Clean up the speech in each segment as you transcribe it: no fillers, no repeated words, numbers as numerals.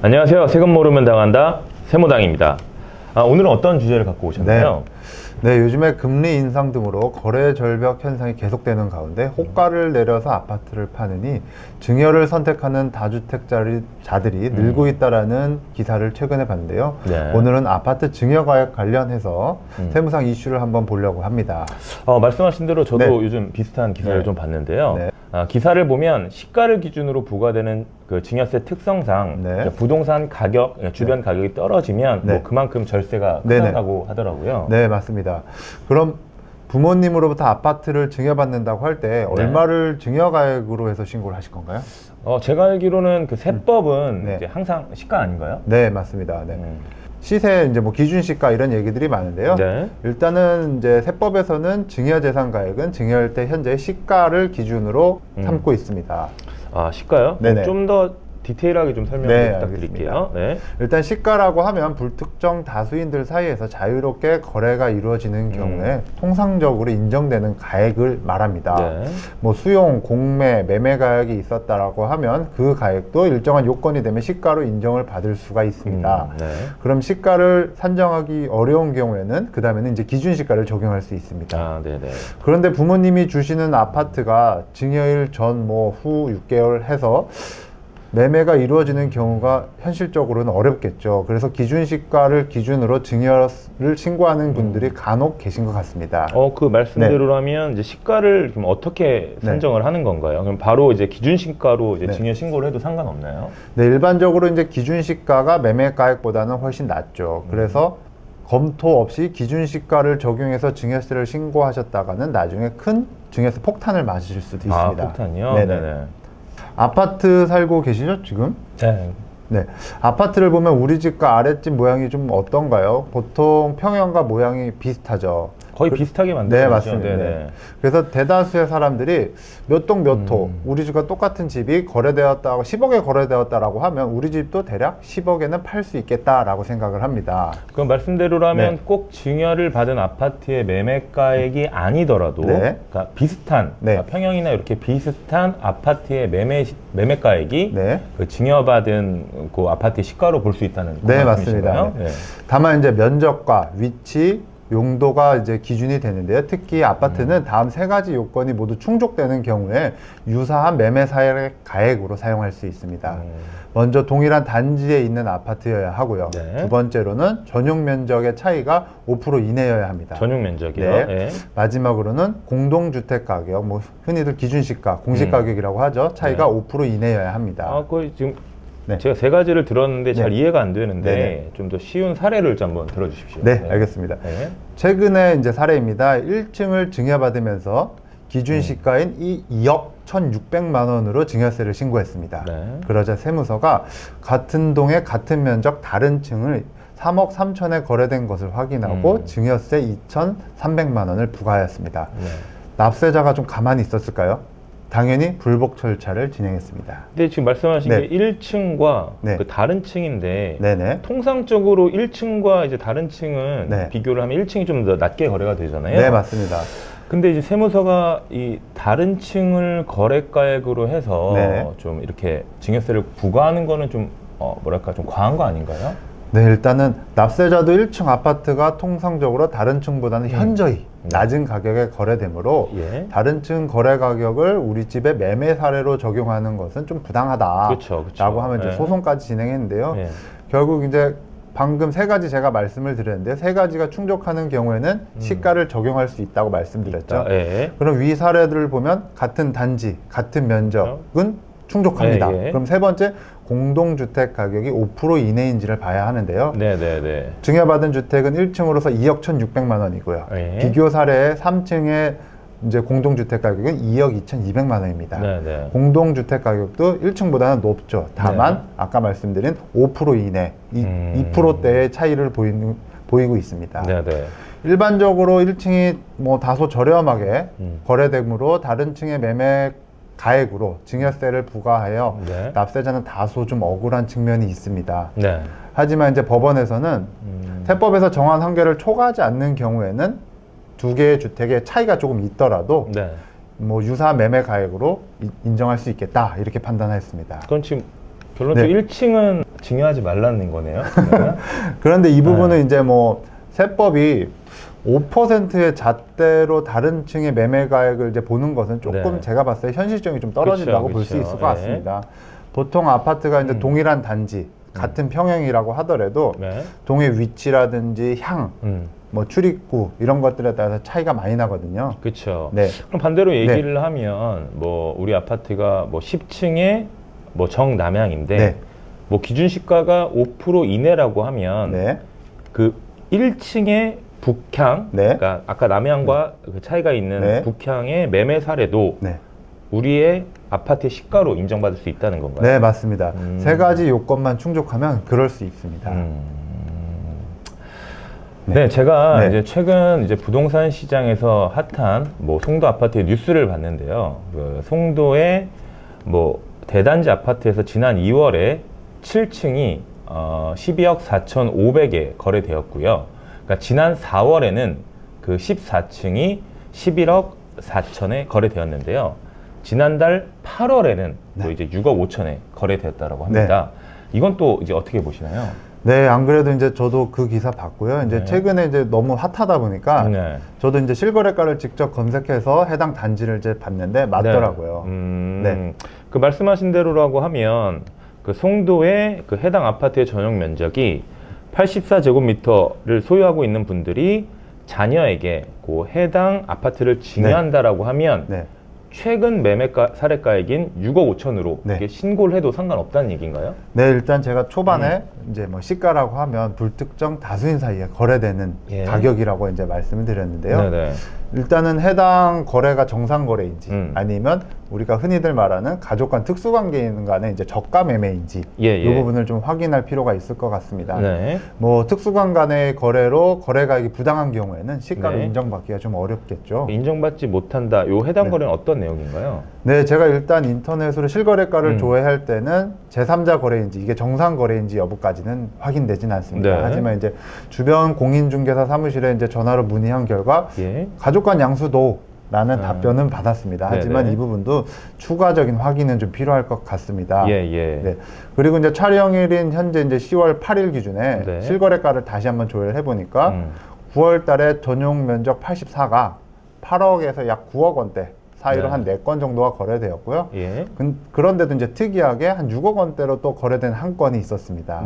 안녕하세요. 세금 모르면 당한다. 세모당입니다. 오늘은 어떤 주제를 갖고 오셨나요? 네, 요즘에 금리 인상 등으로 거래 절벽 현상이 계속되는 가운데 호가를 내려서 아파트를 파느니 증여를 선택하는 다주택자들이 늘고 있다라는 기사를 최근에 봤는데요. 네. 오늘은 아파트 증여가액 관련해서 세무상 이슈를 한번 보려고 합니다. 말씀하신 대로 저도 네. 요즘 비슷한 기사를 네. 좀 봤는데요. 네. 기사를 보면 시가를 기준으로 부과되는 그 증여세 특성상 네. 부동산 가격, 주변 가격이 떨어지면 네. 뭐 그만큼 절세가 크다고 하더라고요. 네, 맞습니다. 그럼 부모님으로부터 아파트를 증여받는다고 할 때 네. 얼마를 증여가액으로 해서 신고를 하실 건가요? 제가 알기로는 그 세법은 네. 이제 항상 시가 아닌가요? 네, 맞습니다. 네. 시세, 이제 뭐 기준시가 이런 얘기들이 많은데요. 네. 일단은 이제 세법에서는 증여재산가액은 증여할 때 현재 시가를 기준으로 삼고 있습니다. 시가요? 네네. 좀 더 디테일하게 좀 설명 네, 부탁드릴게요. 네. 일단 시가라고 하면 불특정 다수인들 사이에서 자유롭게 거래가 이루어지는 경우에 통상적으로 인정되는 가액을 말합니다. 네. 뭐 수용, 공매, 매매 가액이 있었다라고 하면 그 가액도 일정한 요건이 되면 시가로 인정을 받을 수가 있습니다. 네. 그럼 시가를 산정하기 어려운 경우에는 그 다음에는 이제 기준시가를 적용할 수 있습니다. 네네. 그런데 부모님이 주시는 아파트가 증여일 전, 뭐 후 6개월 해서 매매가 이루어지는 경우가 현실적으로는 어렵겠죠. 그래서 기준시가를 기준으로 증여를 신고하는 분들이 간혹 계신 것 같습니다. 그 말씀대로라면 이제 시가를 그럼 어떻게 산정을 하는 건가요? 그럼 바로 이제 기준시가로 이제 증여 신고를 해도 상관없나요? 네, 일반적으로 이제 기준시가가 매매가액보다는 훨씬 낮죠. 그래서 검토 없이 기준시가를 적용해서 증여세를 신고하셨다가는 나중에 큰 증여세 폭탄을 맞으실 수도 있습니다. 폭탄이요? 네네. 아파트 살고 계시죠, 지금? 네. 네. 아파트를 보면 우리 집과 아랫집 모양이 좀 어떤가요? 보통 평형과 모양이 비슷하죠. 거의 비슷하게 만들어요. 네, 맞습니다. 네. 그래서 대다수의 사람들이 몇 동 몇 호, 우리 집과 똑같은 집이 거래되었다고 10억에 거래되었다라고 하면 우리 집도 대략 10억에는 팔 수 있겠다라고 생각을 합니다. 그럼 말씀대로라면 꼭 증여를 받은 아파트의 매매가액이 아니더라도 그러니까 비슷한 평형이나 이렇게 비슷한 아파트의 매매가액이 그 증여받은 그 아파트의 시가로 볼 수 있다는 네, 맞습니다. 네. 다만 이제 면적과 위치, 용도가 이제 기준이 되는데요. 특히 아파트는 다음 세 가지 요건이 모두 충족되는 경우에 유사한 매매사의 가액으로 사용할 수 있습니다. 먼저 동일한 단지에 있는 아파트여야 하고요. 두 번째로는 전용 면적의 차이가 5% 이내여야 합니다. 전용 면적이요? 마지막으로는 공동주택 가격, 뭐 흔히들 기준시가, 공시가격이라고 하죠. 차이가 5% 이내여야 합니다. 거의 지금 제가 세 가지를 들었는데 잘 이해가 안 되는데 좀 더 쉬운 사례를 좀 한번 들어주십시오. 네, 알겠습니다. 최근에 이제 사례입니다. 1층을 증여받으면서 기준시가인 2억 1,600만 원으로 증여세를 신고했습니다. 그러자 세무서가 같은 동의 같은 면적 다른 층을 3억 3천에 거래된 것을 확인하고 증여세 2,300만 원을 부과하였습니다. 납세자가 좀 가만히 있었을까요? 당연히 불복 절차를 진행했습니다. 근데 지금 말씀하신 게 1층과 그 다른 층인데 통상적으로 1층과 이제 다른 층은 비교를 하면 1층이 좀 더 낮게 거래가 되잖아요. 네, 맞습니다. 근데 이제 세무서가 이 다른 층을 거래가액으로 해서 좀 이렇게 증여세를 부과하는 거는 좀 뭐랄까 좀 과한 거 아닌가요? 네, 일단은 납세자도 1층 아파트가 통상적으로 다른 층보다는 현저히 낮은 가격에 거래되므로 다른 층 거래 가격을 우리 집의 매매 사례로 적용하는 것은 좀 부당하다 라고 하면 이제 소송까지 진행했는데요. 결국 이제 방금 세 가지 제가 말씀을 드렸는데 세 가지가 충족하는 경우에는 시가를 적용할 수 있다고 말씀드렸죠. 그럼 위 사례들을 보면 같은 단지, 같은 면적은 충족합니다. 그럼 세 번째, 공동주택 가격이 5% 이내인지를 봐야 하는데요. 증여받은 주택은 1층으로서 2억 1,600만 원이고요. 비교 사례의 3층의 이제 공동주택 가격은 2억 2,200만 원입니다. 공동주택 가격도 1층보다는 높죠. 다만 아까 말씀드린 5% 이내, 2%대의 차이를 보이고 있습니다. 일반적으로 1층이 뭐 다소 저렴하게 거래되므로 다른 층의 매매 가액으로 증여세를 부과하여 납세자는 다소 좀 억울한 측면이 있습니다. 하지만 이제 법원에서는 세법에서 정한 한계를 초과하지 않는 경우에는 두 개의 주택의 차이가 조금 있더라도 뭐 유사한 매매 가액으로 인정할 수 있겠다 이렇게 판단했습니다. 그건 지금 결론 또 1층은 증여하지 말라는 거네요. 그런데 이 부분은 이제 뭐 세법이 5%의 잣대로 다른 층의 매매가액을 이제 보는 것은 조금 제가 봤을 때 현실성이 좀 떨어진다고 볼 수 있을 것 같습니다. 보통 아파트가 이제 동일한 단지, 같은 평형이라고 하더라도 동의 위치라든지 향, 뭐 출입구 이런 것들에 따라서 차이가 많이 나거든요. 그렇죠. 그럼 반대로 얘기를 하면 뭐 우리 아파트가 뭐 10층에 뭐 정남향인데 뭐 기준 시가가 5% 이내라고 하면 그 1층의 북향, 그러니까 아까 남향과 그 차이가 있는 북향의 매매 사례도 우리의 아파트의 시가로 인정받을 수 있다는 건가요? 네, 맞습니다. 세 가지 요건만 충족하면 그럴 수 있습니다. 제가 이제 최근 이제 부동산 시장에서 핫한 뭐 송도 아파트의 뉴스를 봤는데요. 그 송도의 뭐 대단지 아파트에서 지난 2월에 7층이 12억 4,500에 거래되었고요. 그러니까 지난 4월에는 그 14층이 11억 4천에 거래되었는데요. 지난달 8월에는 또 이제 6억 5천에 거래되었다고 합니다. 이건 또 이제 어떻게 보시나요? 네, 안 그래도 이제 저도 그 기사 봤고요. 이제 최근에 이제 너무 핫하다 보니까 저도 이제 실거래가를 직접 검색해서 해당 단지를 이제 봤는데 맞더라고요. 그 말씀하신 대로라고 하면 그 송도의 그 해당 아파트의 전용 면적이 84제곱미터를 소유하고 있는 분들이 자녀에게 그 해당 아파트를 증여한다라고 하면 최근 매매가 사례가액인 6억 5천으로 이렇게 신고를 해도 상관없다는 얘기인가요? 네, 일단 제가 초반에 이제 뭐 시가라고 하면 불특정 다수인 사이에 거래되는 가격이라고 이제 말씀을 드렸는데요. 일단은 해당 거래가 정상 거래인지 아니면 우리가 흔히들 말하는 가족 간 특수관계인 간에 이제 저가 매매인지 이 부분을 좀 확인할 필요가 있을 것 같습니다. 뭐 특수관 간의 거래로 거래가액이 부당한 경우에는 시가로 인정받기가 좀 어렵겠죠. 인정받지 못한다. 요 해당 거래는 어떤 내용인가요? 네, 제가 일단 인터넷으로 실거래가를 조회할 때는 제3자 거래인지 이게 정상 거래인지 여부까지는 확인되진 않습니다. 하지만 이제 주변 공인중개사 사무실에 이제 전화로 문의한 결과 가족 간 양수도 라는 답변은 받았습니다. 하지만 이 부분도 추가적인 확인은 좀 필요할 것 같습니다. 그리고 이제 촬영일인 현재 이제 10월 8일 기준에 실거래가를 다시 한번 조회를 해보니까 9월 달에 전용 면적 84가 8억에서 약 9억 원대 사이로 한 4건 정도가 거래되었고요. 그런데도 이제 특이하게 한 6억 원대로 또 거래된 한 건이 있었습니다.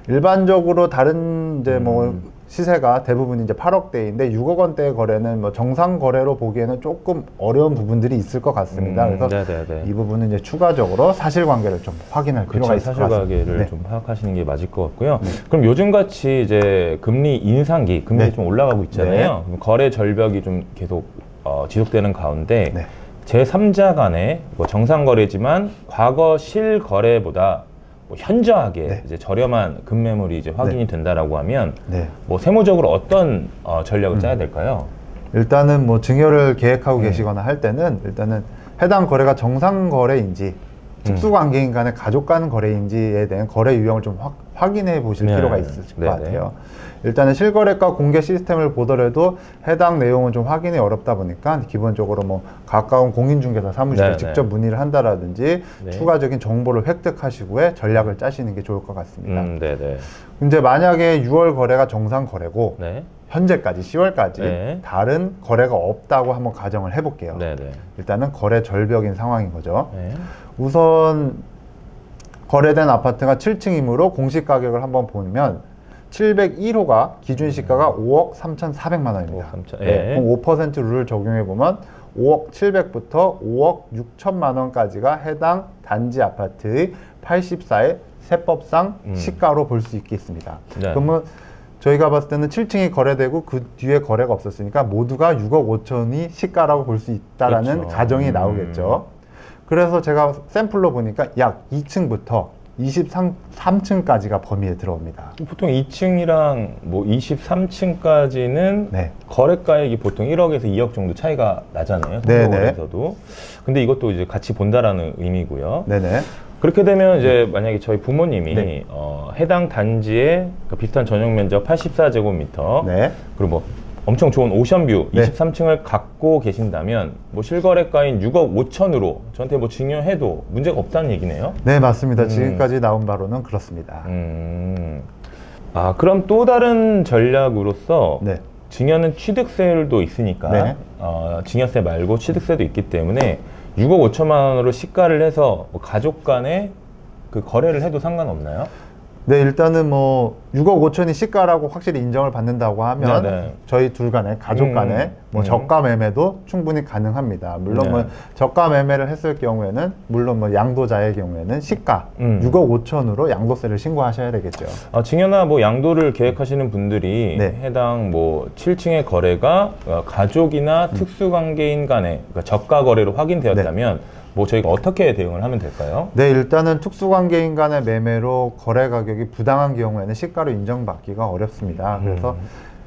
일반적으로 다른 이제 뭐 시세가 대부분 이제 8억대인데 6억 원대의 거래는 뭐 정상 거래로 보기에는 조금 어려운 부분들이 있을 것 같습니다. 그래서 이 부분은 이제 추가적으로 사실관계를 좀 확인할 필요가 있을 것 같습니다. 사실관계를 좀 파악하시는 게 맞을 것 같고요. 그럼 요즘같이 이제 금리 인상기, 금리가 좀 올라가고 있잖아요. 거래 절벽이 좀 계속 지속되는 가운데 제3자 간의 뭐 정상 거래지만 과거 실거래보다 뭐 현저하게 이제 저렴한 급매물이 이제 확인이 된다라고 하면 뭐 세무적으로 어떤 전략을 짜야 될까요? 일단은 뭐 증여를 계획하고 계시거나 할 때는 일단은 해당 거래가 정상 거래인지 특수관계인 간의 가족 간 거래인지에 대한 거래 유형을 좀 확인해 보실 필요가 있을 것 같아요. 일단은 실거래가 공개 시스템을 보더라도 해당 내용은 좀 확인이 어렵다 보니까 기본적으로 뭐 가까운 공인중개사 사무실에 직접 문의를 한다라든지 추가적인 정보를 획득하시고 전략을 짜시는 게 좋을 것 같습니다. 근데 만약에 6월 거래가 정상 거래고 현재까지 10월까지 다른 거래가 없다고 한번 가정을 해볼게요. 일단은 거래 절벽인 상황인 거죠. 우선 거래된 아파트가 7층이므로 공시 가격을 한번 보면 701호가 기준 시가가 5억 3,400만 원입니다. 그럼 5% 룰을 적용해 보면 5억 700부터 5억 6천만 원까지가 해당 단지 아파트의 84의 세법상 시가로 볼 수 있겠습니다. 그러면 저희가 봤을 때는 7층이 거래되고 그 뒤에 거래가 없었으니까 모두가 6억 5천이 시가라고 볼 수 있다라는 가정이 나오겠죠. 그래서 제가 샘플로 보니까 약 2층부터 23층까지가 범위에 들어옵니다. 보통 2층이랑 뭐 23층까지는 거래가액이 보통 1억에서 2억 정도 차이가 나잖아요. 거래에서도. 근데 이것도 이제 같이 본다라는 의미고요. 그렇게 되면 이제 만약에 저희 부모님이 해당 단지에 그 비슷한 전용 면적 84제곱미터 그리고 뭐 엄청 좋은 오션뷰 23층을 갖고 계신다면 뭐 실거래가인 6억 5천으로 저한테 뭐 증여해도 문제가 없다는 얘기네요. 네, 맞습니다. 지금까지 나온 바로는 그렇습니다. 아, 그럼 또 다른 전략으로서 증여는 취득세율도 있으니까 증여세 말고 취득세도 있기 때문에 6억 5천만 원으로 시가를 해서 뭐 가족 간에 그 거래를 해도 상관없나요? 네, 일단은 뭐 6억 5천이 시가라고 확실히 인정을 받는다고 하면 저희 둘 간에 가족 간에 뭐 저가 매매도 충분히 가능합니다. 물론 뭐 저가 매매를 했을 경우에는 물론 뭐 양도자의 경우에는 시가 6억 5천으로 양도세를 신고하셔야 되겠죠. 증여나 뭐 양도를 계획하시는 분들이 해당 뭐 7층의 거래가 가족이나 특수관계인 간의 그러니까 저가 거래로 확인되었다면 뭐 저희가 어떻게 대응을 하면 될까요? 네, 일단은 특수관계인 간의 매매로 거래 가격이 부당한 경우에는 시가로 인정받기가 어렵습니다. 그래서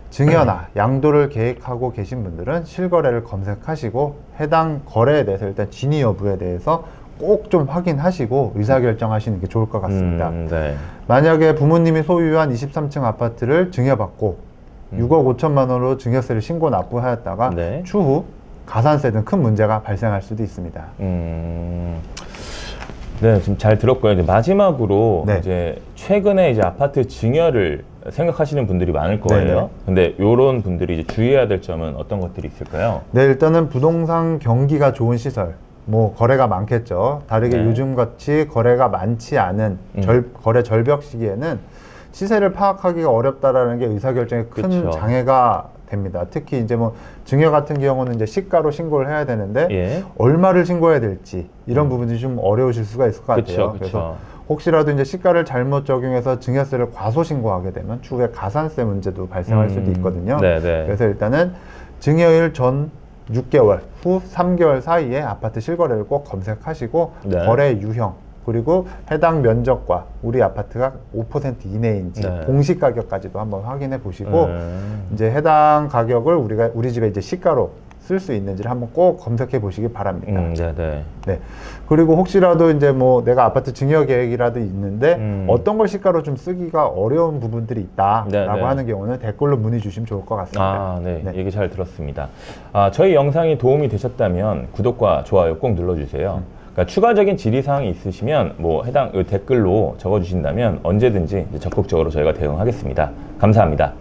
증여나 양도를 계획하고 계신 분들은 실거래를 검색하시고 해당 거래에 대해서 일단 진위 여부에 대해서 꼭 좀 확인하시고 의사결정하시는 게 좋을 것 같습니다. 만약에 부모님이 소유한 23층 아파트를 증여받고 6억 5천만 원으로 증여세를 신고 납부하였다가 추후 가산세 등 큰 문제가 발생할 수도 있습니다. 네, 지금 잘 들었고요. 이제 마지막으로 이제 최근에 이제 아파트 증여를 생각하시는 분들이 많을 거예요. 근데 이런 분들이 이제 주의해야 될 점은 어떤 것들이 있을까요? 네, 일단은 부동산 경기가 좋은 시설, 뭐 거래가 많겠죠. 다르게 요즘같이 거래가 많지 않은 거래 절벽 시기에는 시세를 파악하기가 어렵다라는 게 의사결정에 큰 장애가 됩니다. 특히 이제 뭐 증여 같은 경우는 이제 시가로 신고를 해야 되는데 얼마를 신고해야 될지 이런 부분이 좀 어려우실 수가 있을 것 같아요. 그래서 혹시라도 이제 시가를 잘못 적용해서 증여세를 과소 신고하게 되면 추후에 가산세 문제도 발생할 수도 있거든요. 그래서 일단은 증여일 전 6개월, 후 3개월 사이에 아파트 실거래를 꼭 검색하시고 거래 유형 그리고 해당 면적과 우리 아파트가 5% 이내인지 공시 가격까지도 한번 확인해 보시고 이제 해당 가격을 우리 집에 이제 시가로 쓸 수 있는지를 한번 꼭 검색해 보시기 바랍니다. 그리고 혹시라도 이제 뭐 내가 아파트 증여 계획이라도 있는데 어떤 걸 시가로 좀 쓰기가 어려운 부분들이 있다라고 하는 경우는 댓글로 문의 주시면 좋을 것 같습니다. 얘기 잘 들었습니다. 저희 영상이 도움이 되셨다면 구독과 좋아요 꼭 눌러주세요. 그러니까 추가적인 질의사항이 있으시면 뭐 해당 댓글로 적어주신다면 언제든지 적극적으로 저희가 대응하겠습니다. 감사합니다.